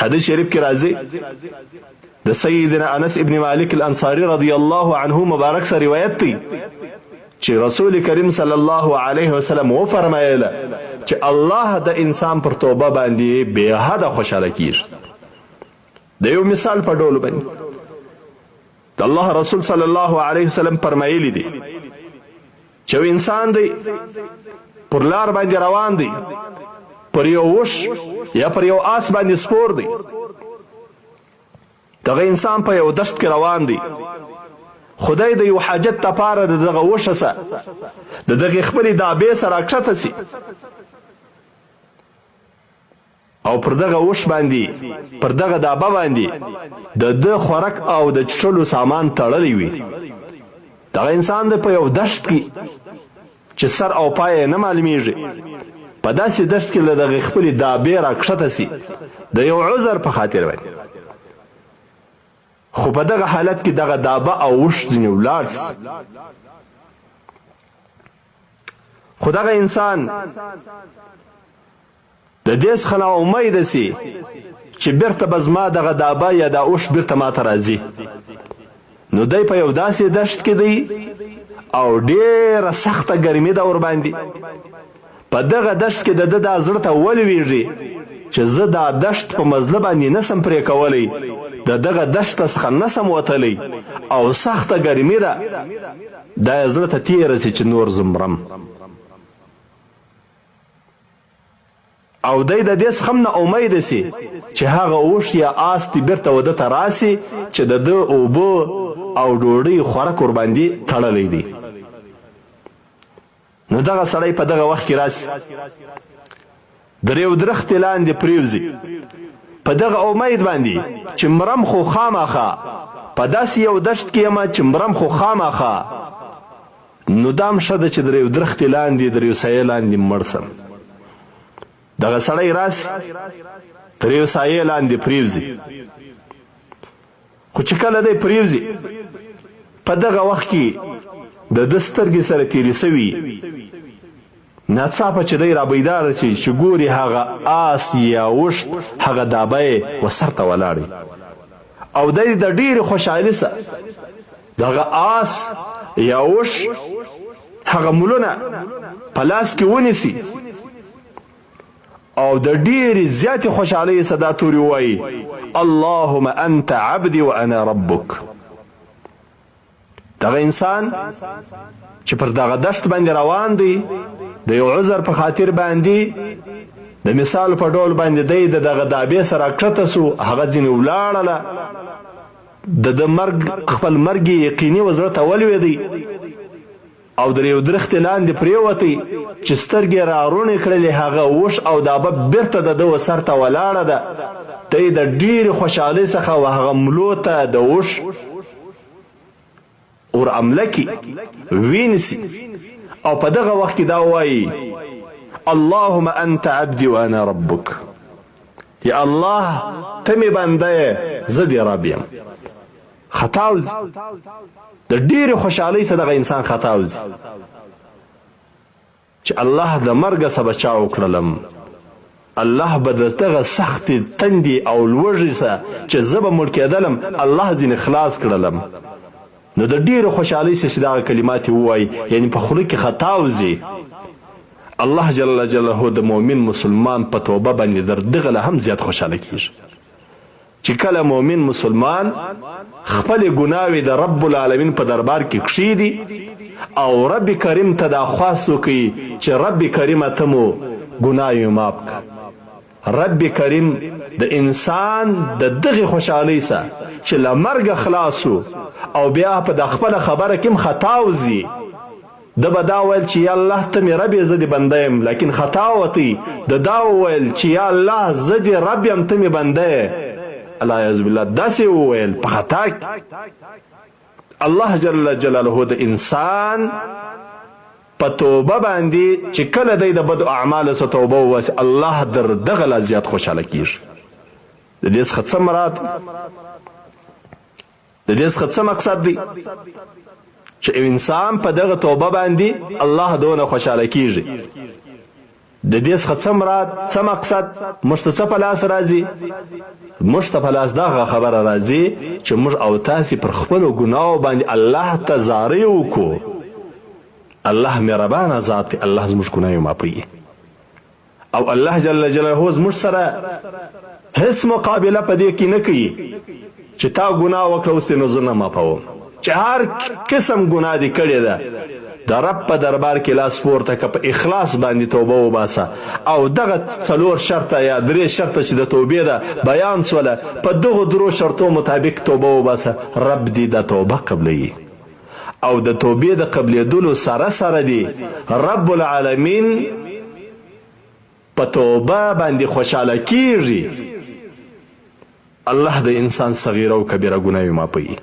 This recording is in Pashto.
حدیث شریف کې راځي د سیدنا انس ابن مالک الانصاری رضی الله عنه مبارک سره روایت دی چې رسول کریم صلی الله علیه وسلم وفرمایله چې الله د انسان پر توبه باندې بے حد خوشاله کیږي. د یو مثال په ډول باندې د الله رسول صلی الله علیه وسلم فرمایلی دی چې انسان دی پر لار باندې روان دی، پر یو وش یا پر یو آس باندې سپور دی. دغه انسان په یو دشت کې روان دی، خدای د یو حاجت لپاره د دغه وشه سره د دغه خپلې دابې سره راکښته سي او پر دغه وش باندې پر دغه دابه باندې د ده خوراک او د چښلو سامان تړلی وي. دغه انسان دی په یو دشت کې چې سر او پای نه معلومیږي، په داسې دشت کې له دغه خپلې دابې راکښته سي د یو عذر په خاطر باندې. خو په دغه حالت کې دغه دابه او وش ځینې ولاړ سي. خو دغه انسان د دې څخه نا امیده سي چې بیرته به زما دغه دابه یا دا اوښ بیرته ماته راځي. نو دی په یو داسې دشت کې دی او ډېره سخته ګرمي ده ورباندې. په دغه دشت کې د ده دا زړه ته ولویږي چې زه دا دشت په مزله باندې نسم پرې کولی، د دغه دشت څخه نسم وتلی او سخته ګرمي ده، دا یې زړه ته تېره سي چې نور زه مرم. او دی د دې څخه هم نه امیده سي چې هغه اوښ یا آس دې بیرته وده ته راسي چې د ده اوبه او ډوډۍ خوراک ورباندې تړلی دی. نو دغه سړی په دغه وخت کې راسي، د یو درختې لاندې پرېوځي په دغه امید باندې چې مرم خو خامخا په داسې یو دشت کې یم چې مرم خو خامخا. نو دا هم ښه ده چې د یو درختې لاندې د یو سایې لاندې مړ سم. دغه سړی راسي تر یو سایې لاندې پرېوځي، خو چې کله دی پرېوځي په دغه وخت کې د ده سترګې سره تېرې سوي، ناڅاپه چې دی رابیداره شي چې ګوري هغه آس یا اوښ هغه دابه یې وسرته ولاړې او دی د ډېرې خوشحالي سره دغه آس یا اوښ هغه مولونه په لاس کې ونیسي او د ډېرې زیاتې خوشحالۍ سره دا تورې ووایي: اللهم انت عبدي وانا ربک. دغه انسان چې پر دغه دشت باندې روان دی د یو عذر په خاطر باندې د مثال په ډول باندې دی د دغه دابې سره کښته سو، هغه ځینې ولاړله، د مرګ خپل مرګ یقیني و زړه ته ولوېدی او د یو درختې لاندې پرېوتی چې سترګې را روڼې کړلې هغه اوښ او دابه بیرته د ده سر ته ولاړه ده. دی د ډېرې خوشحالۍ څخه و هغه ملو ته د اوښ ور عمله کي وینسي او په دغه وخت کې دا وایي: اللهم انت عبدي وانا ربک. یا الله ته مې بنده یې، زه دې رب یم. خطا وځي، د ډېرې خوشحالۍ سره دغه انسان خطا وځي چې الله د مرګه څه بچاو کړلم، الله به د دغه سختې تندې او لوږې څه چې زه به مړ کېدلم الله ځینې خلاص کړلم. نو د ډېرې خوشحالۍ سره چې دغه کلمات یې ووایي، یعنې په خوله کې خطا وځي، الله جل جلاله د مؤمن مسلمان په توبه باندې در دغه له هم زیات خوشحاله کېږي. چې کله مؤمن مسلمان خپلې ګناوې د رب العالمین په دربار کې کښېږدي او رب کریم ته دا خواست وکړي چې رب کریمه ته مو ګناوې معاف کړه. رب کریم د انسان د دغې خوشحالۍ سره چې له مرګه خلاص او بیا په د خپله خبره کې هم خطا وځي، ده به دا ویل چې یا الله ته مې رب یې زه دې بنده یم، لیکن خطا وتی ده دا وویل چې یا الله زه دې رب یم ته مې بنده یې. الله یعوذ بالله داسې وویل په خطا کې. الله جل جلاله د انسان په توبه باندې چې کله دی د بدو اعمالو څخه توبه وباسي، الله در دغه لا زیات خوشحاله کېږي. د دې څخه څه مراد، د دې څخه څه مقصد دی چې انسان په دغه توبه باندې الله دونه خوشحاله کېږي. د دې څخه څه مراد څه مقصد موږ ته څه په لاس راځي موږ ته په لاس دغه خبره راځي چې موږ او تاسې پر خپلو ګناهو باندې الله ته زارۍ وکړو الله مهربانه ذات دی الله زموږ ګناه معافوي او الله جل جلاله زموږ سره هیڅ مقابله په دې کې نه کوي چې تا ګناه وکړه اوس نو زه نه معافوم چې هر قسم ګناه دې کړې ده د رب په دربار کې لاس پورته که په اخلاص باندې توبه وباسه او دغه 4 شرطه یا 3 شرطه چې د توبې ده بیان سوله په دغو 3 شرطو مطابق توبه وباسه رب دې د توبه قبلوي او د توبې د قبلېدلو سره سره دی رب العالمین په توبه باندې خوشحاله کیږي الله د انسان صغیره او کبیره ګناهونه معافوي